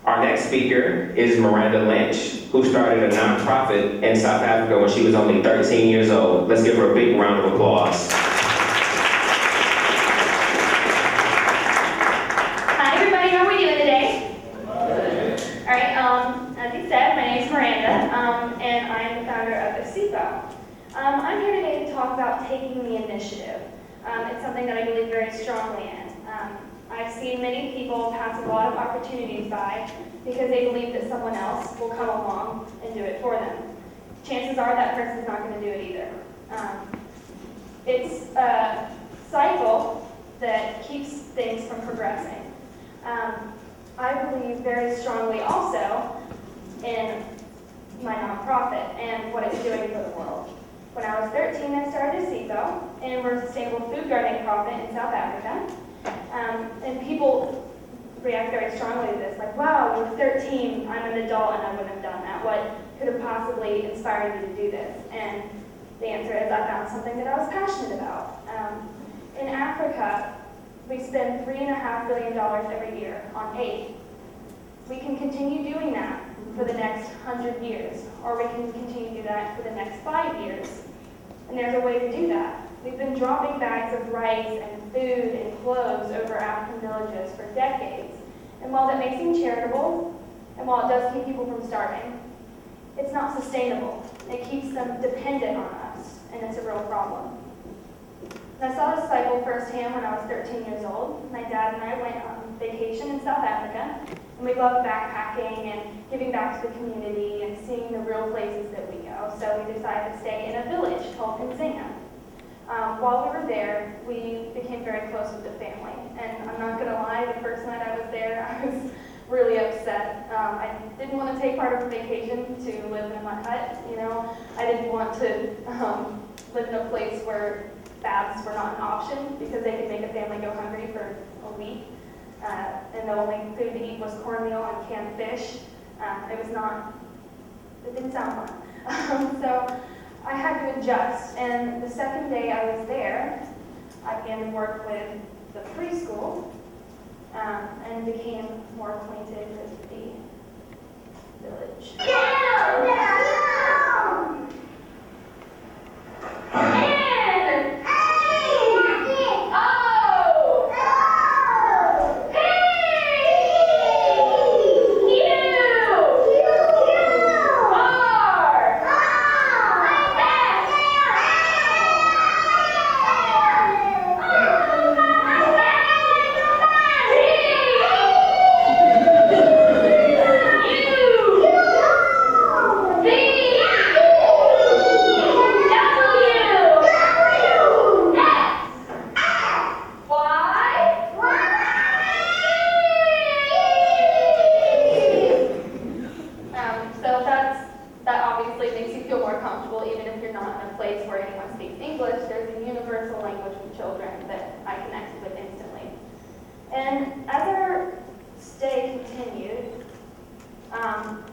Our next speaker is Miranda Lynch, who started a nonprofit in South Africa when she was only 13 years old. Let's give her a big round of applause. Hi everybody, how are we doing today? Alright, as he said, my name is Miranda, and I'm the founder of Ishipo. I'm here today to talk about taking the initiative. It's something that I believe very strongly in. I've seen many people pass a lot of opportunities by because they believe that someone else will come along and do it for them. Chances are that person's not going to do it either. It's a cycle that keeps things from progressing. I believe very strongly also in my nonprofit and what it's doing for the world. When I was 13, I started Ishipo, and we're a sustainable food gardening profit in South Africa. And people react very strongly to this, like, wow, you were 13, I'm an adult and I wouldn't have done that. What could have possibly inspired you to do this? And the answer is I found something that I was passionate about. In Africa, we spend $3.5 billion every year on aid. We can continue doing that for the next 100 years, or we can continue to do that for the next 5 years. And there's a way to do that. We've been dropping bags of rice and food and clothes over African villages for decades. And while that may seem charitable, and while it does keep people from starving, it's not sustainable. It keeps them dependent on us, and it's a real problem. And I saw this cycle firsthand when I was 13 years old. My dad and I went on vacation in South Africa, and we loved backpacking and giving back to the community and seeing the real places that we go. So we decided to stay in a village called iNzinga. While we were there, we became very close with the family. And I'm not going to lie, the first night I was there, I was really upset. I didn't want to take part of the vacation to live in my hut, you know. I didn't want to live in a place where baths were not an option because they could make a family go hungry for a week. And the only food to eat was cornmeal and canned fish. It didn't sound fun. So I had to adjust, and the second day I was there, I began to work with the preschool and became more acquainted with the village.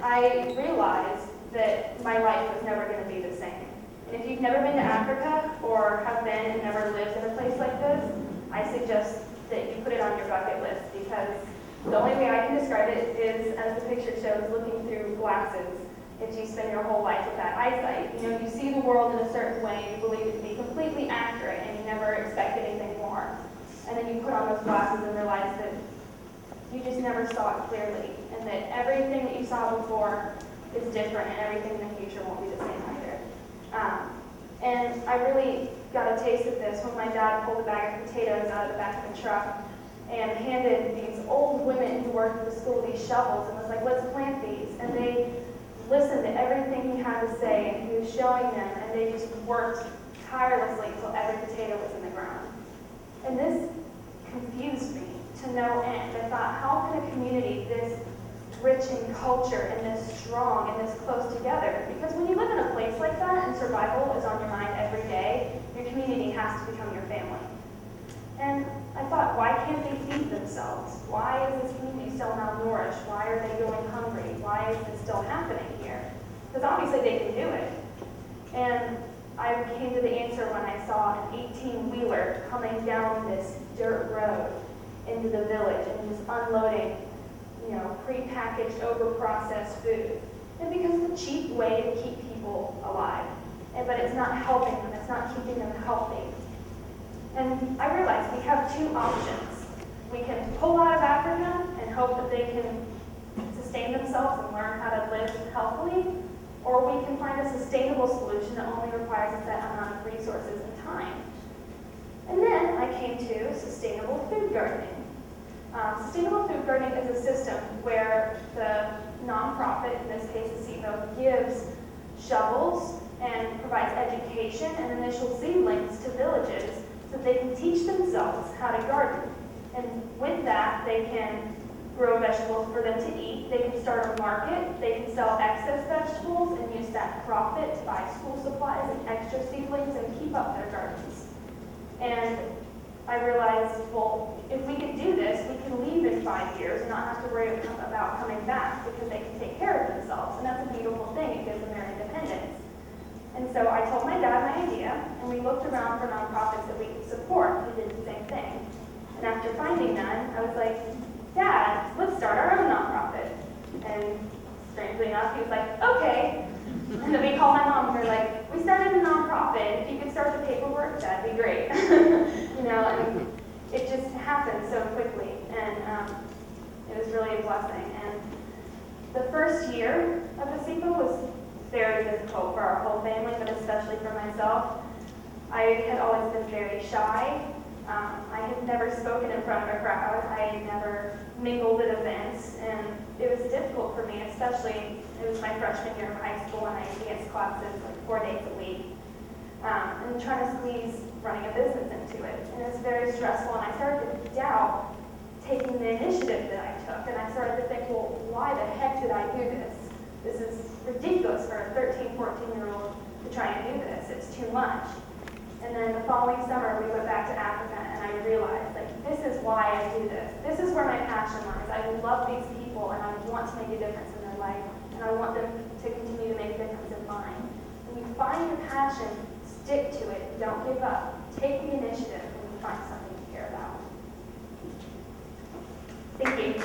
I realized that my life was never going to be the same. And if you've never been to Africa or have been and never lived in a place like this, I suggest that you put it on your bucket list, because the only way I can describe it is, as the picture shows, looking through glasses. If you spend your whole life with that eyesight, you know, you see the world in a certain way, you believe it to be completely accurate, and you never expect anything more. And then you put on those glasses and realize that you just never saw it clearly, and that everything that you saw before is different, and everything in the future won't be the same either. And I really got a taste of this when my dad pulled a bag of potatoes out of the back of the truck and handed these old women who worked at the school these shovels and was like, let's plant these. And they listened to everything he had to say, and he was showing them, and they just worked tirelessly until every potato was in the ground. And this confused me to no end. I thought, how can a community this rich in culture and this strong and this close together? Because when you live in a place like that and survival is on your mind every day, your community has to become your family. And I thought, why can't they feed themselves? Why is this community so malnourished? Why are they going hungry? Why is this still happening here? Because obviously they can do it. And I came to the answer when I saw an 18-wheeler coming down this dirt road into the village and just unloading prepackaged, over-processed food. And because it's a cheap way to keep people alive. But it's not helping them, it's not keeping them healthy. And I realized we have two options. We can pull out of Africa and hope that they can sustain themselves and learn how to live healthily, or we can find a sustainable solution that only requires a set amount of resources and time. And then I came to sustainable food gardening. Sustainable food gardening is a system where the nonprofit, in this case Ishipo, gives shovels and provides education and initial seedlings to villages so they can teach themselves how to garden. And with that, they can grow vegetables for them to eat. They can start a market. They can sell excess vegetables and use that profit to buy school supplies and extra seedlings and keep up their gardens. And I realized, well, if we could do this, we can leave in 5 years and not have to worry about coming back because they can take care of themselves. And that's a beautiful thing. It gives them their independence. And so I told my dad my idea, and we looked around for nonprofits that we could support who did the same thing. And after finding none, I was like, Dad, let's start our own nonprofit. And strangely enough, he was like, okay. And then we called my mom and we were like, we started a nonprofit. If you could start the paperwork, that'd be great. And it just happened so quickly. And it was really a blessing. And the first year of Ishipo was very difficult for our whole family, but especially for myself. I had always been very shy. I had never spoken in front of a crowd. I had never mingled at events, and it was difficult for me, especially it was my freshman year of high school, and I had dance classes like 4 days a week, and trying to squeeze running a business into it. And it was very stressful, and I started to doubt taking the initiative that I took, and I started to think, well, why the heck did I do this? This is ridiculous for a 13, 14-year-old to try and do this. It's too much. And then the following summer, we went back to Africa, and I realized, like, this is why I do this. This is where my passion lies. I love these people, and I want to make a difference in their life, and I want them to continue to make a difference in mine. When you find your passion, stick to it. Don't give up. Take the initiative when you find something you care about. Thank you.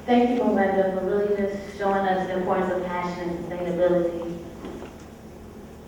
Thank you, Miranda, for really just showing us the importance of passion and sustainability.